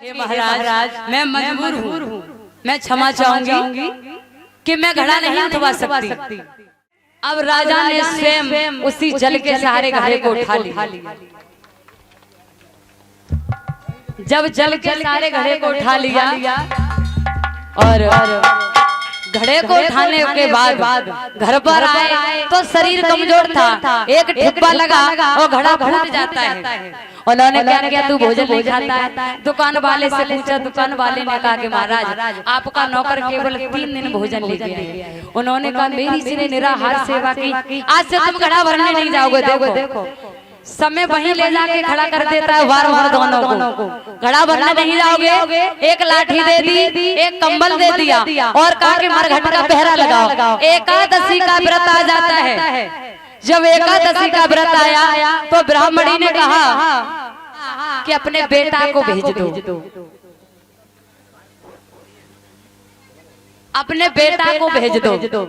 हे महाराज मैं मजबूर हूँ, मैं क्षमा चाहूंगी कि मैं घड़ा नहीं उठवा सकती। अब राजा ने स्वयं उसी जल के सहारे घड़े को उठा लिया। जब जल के सहारे घड़े को उठा लिया और घड़े को उठाने के बाद घर पर आए तो शरीर कमजोर था, एक ठिप्पा लगा और घड़ा फूट जाता है। उन्होंने क्या किया, तू भोजन नहीं खाता है? दुकान वाले से पूछा, दुकान वाले ने कहा कि महाराज आपका नौकर केवल 3 दिन भोजन लेके आए। उन्होंने कहा मेरी इसने निराहार सेवा की, आज से तुम घड़ा भरने नहीं जाओगे। देखो समय वहीं ले जाके खड़ा कर देता है वार दोनों को। घड़ा भरने नहीं जाओगे, एक लाठी दे दी, एक कंबल दे दिया और कहा कि मरघट का पहरा लगाओ। एकादशी का व्रत आ जाता है। जब एकादशी का व्रत आया तो ब्राह्मणी ने कहा कि अपने बेटा को भेज दो, अपने बेटा को भेज दो,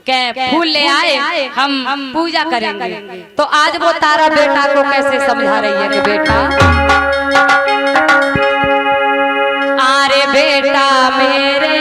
क्या फूल ले आए हम पूजा करेंगे। तो आज वो तारा बेटा को कैसे समझा रही है कि बेटा, अरे बेटा मेरे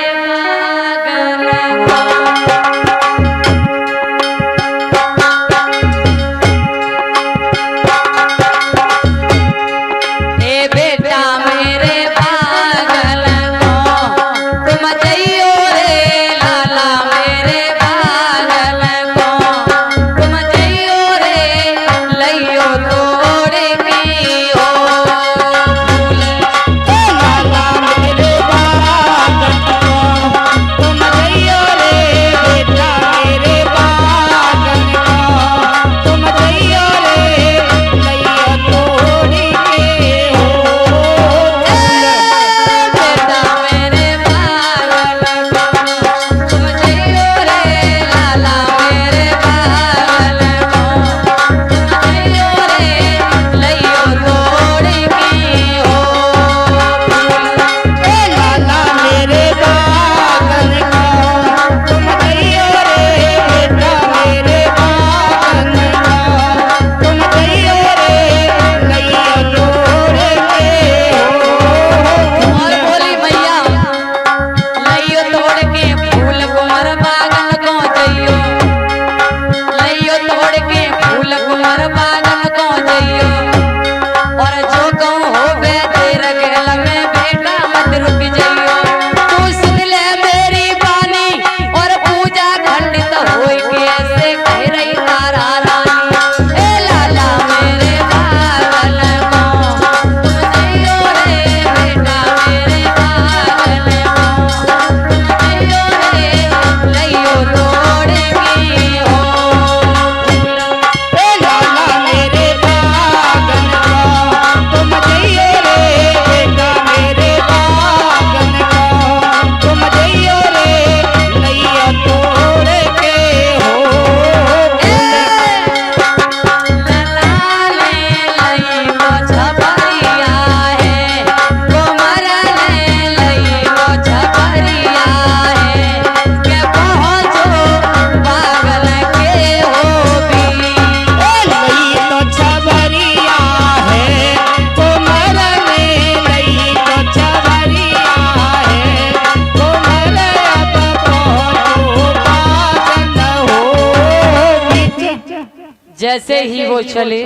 जैसे ही वो चले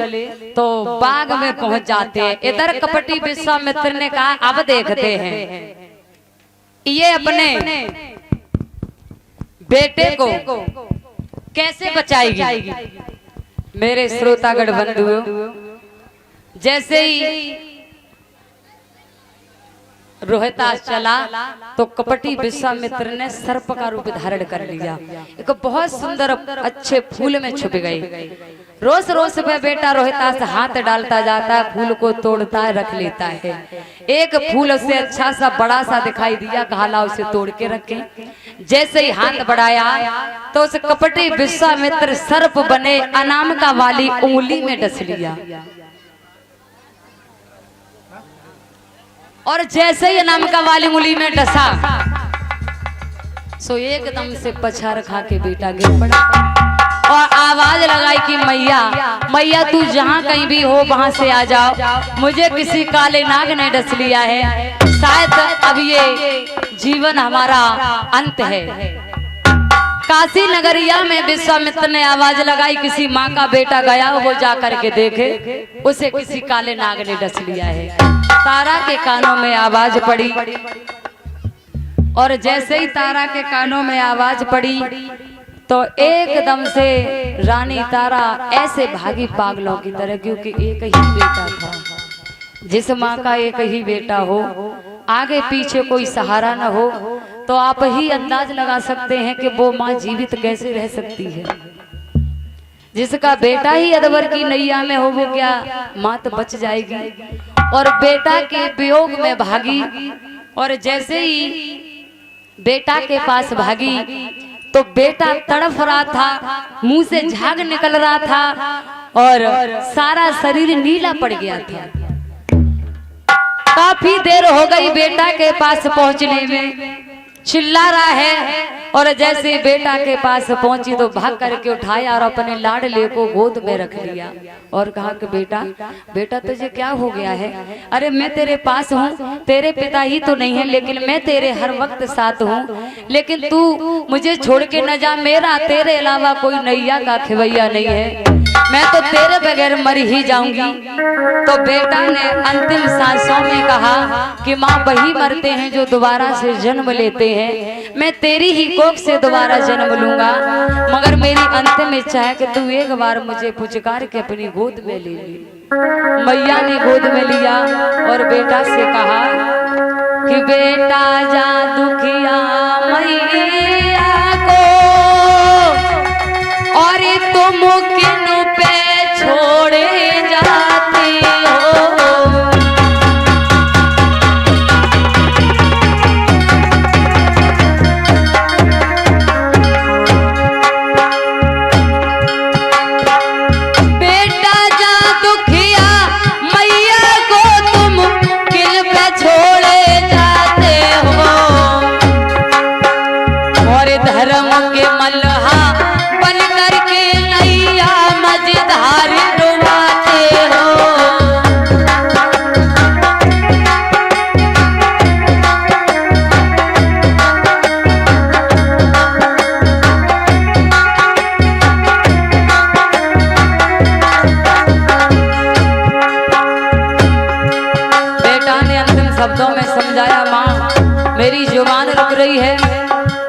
तो बाग में पहुंच जाते हैं। इधर कपटी विश्वामित्र ने कहा अब देखते हैं ये अपने बेटे को कैसे बचाएगी। मेरे श्रोतागण बंधुओं, जैसे ही रोहितास चला तो कपटी विश्वामित्र ने सर्प का रूप धारण कर लिया, एक बहुत सुंदर अच्छे फूल में छुप गई। रोज रोज वह बेटा रोहितास हाथ डालता जाता है, फूल को तोड़ता है, रख लेता है। एक फूल उसे अच्छा सा बड़ा सा दिखाई दिया, कहा उसे तोड़ के रखे। जैसे ही हाथ बढ़ाया तो उस कपटी विश्वामित्र सर्प बने अनामिका वाली उंगली में डस लिया। और जैसे ही अनामिका वाली उंगली में डसा सो एकदम से पछाड़ खा के बेटा गिर पड़ा और आवाज लगाई कि मैया मैया तू जहाँ कहीं भी हो वहां से आ जाओ, मुझे किसी काले नाग ने डस लिया है। शायद अब ये जीवन हमारा अंत है। काशी नगरिया में विश्वामित्र ने आवाज लगाई, किसी माँ का बेटा गया वो जा करके देखे, उसे किसी काले नाग ने डस लिया है। तारा के कानों में आवाज पड़ी और जैसे ही तारा के कानों में आवाज पड़ी तो एकदम से रानी तारा ऐसे भागी पागलों की तरह, क्योंकि एक ही बेटा था। जिस माँ का एक ही बेटा हो, आगे पीछे कोई सहारा न हो, तो आप ही अंदाज लगा सकते हैं कि वो माँ जीवित कैसे रह सकती है। जिसका बेटा ही अदबर की नैया में हो, वो क्या माँ तो बच जाएगी। और बेटा के वियोग में भागी, और जैसे ही बेटा के पास भागी तो बेटा तड़फ रहा था, मुंह से झाग निकल रहा था और सारा शरीर नीला पड़ गया था। काफी देर हो गई बेटा के पास पहुंचने में, चिल्ला रहा है। और जैसे बेटा के पास पहुंची तो भाग करके उठाया और अपने लाडले को गोद में रख लिया और कहा कि बेटा बेटा तुझे क्या हो गया है? अरे मैं तेरे पास हूँ, तेरे पिता ही तो नहीं है लेकिन मैं तेरे हर वक्त साथ हूँ, लेकिन तू मुझे छोड़ के न जा, मेरा तेरे अलावा कोई नैया का खिवैया नहीं है, मैं तो तेरे बगैर मर ही जाऊंगी। तो बेटा ने अंतिम सांसों में कहा कि माँ वही मरते हैं जो दोबारा से जन्म लेते हैं, मैं तेरी ही कोख से दोबारा जन्म लूंगा, मगर मेरी अंतिम इच्छा है कि तू एक बार मुझे पुचकार के अपनी गोद में ले ले। मैया ने गोद में लिया और बेटा से कहा कि बेटा जा दुखिया मैया को, और तुम किन पे छोड़े जाती हो। बेटा जा दुखिया मैया को, तुम किन पे छोड़े जाते हो, और धर्म के मल्हा बन करके नैया मझधार डुबाते हो। बेटा ने अंतिम शब्दों में समझाया, माँ मेरी जुबान रुक रही है,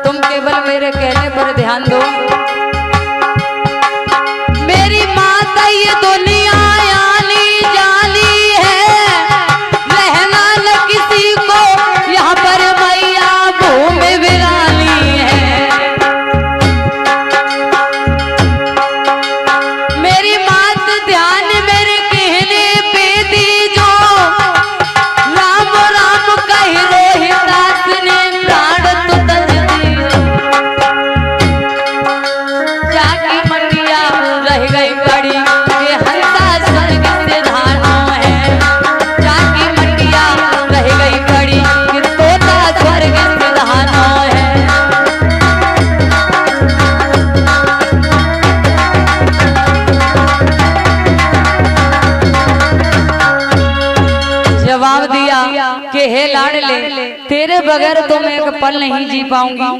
तुम केवल मेरे कहने पर ध्यान दो। मेरी माता ये दुनिया आनी जानी है, रहना न किसी को यहाँ पर मैया भूमि वीरानी है। मेरी मात ध्यान मेरे कहने पे दीजो, राम राम कह रोहिदास ने प्राण तो तज दिए। जाकी मंडिया रह गई कड़ी के हंसा स्वर्ग से धानो है, जाकी मंडिया रह गई कड़ी कि तोता स्वर्ग से धानो है। जवाब दिया कि हे लाडले, तेरे बगैर तो मैं एक पल नहीं जी पाऊंगी,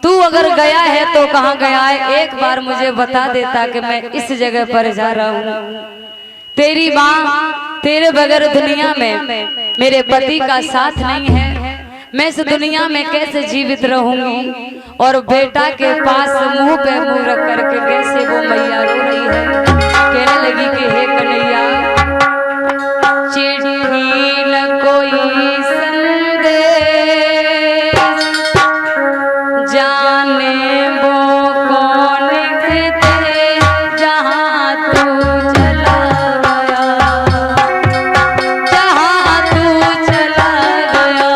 तू अगर गया है तो कहाँ गया है, एक बार मुझे बता देता कि मैं इस जगह पर जा रहा हूँ। तेरी माँ तेरे बगैर दुनिया में मेरे पति का साथ नहीं है, मैं इस दुनिया में कैसे जीवित रहूंगी। और बेटा के पास मुंह पे मुंह रख करके कैसे वो मैया रो रही है, कहने लगी कि हे कन्हैया चिट्ठी न कोई संदेश, जाने वो कौन थे जहाँ तू चला गया, जहाँ तू चला गया।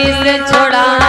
से छोड़ा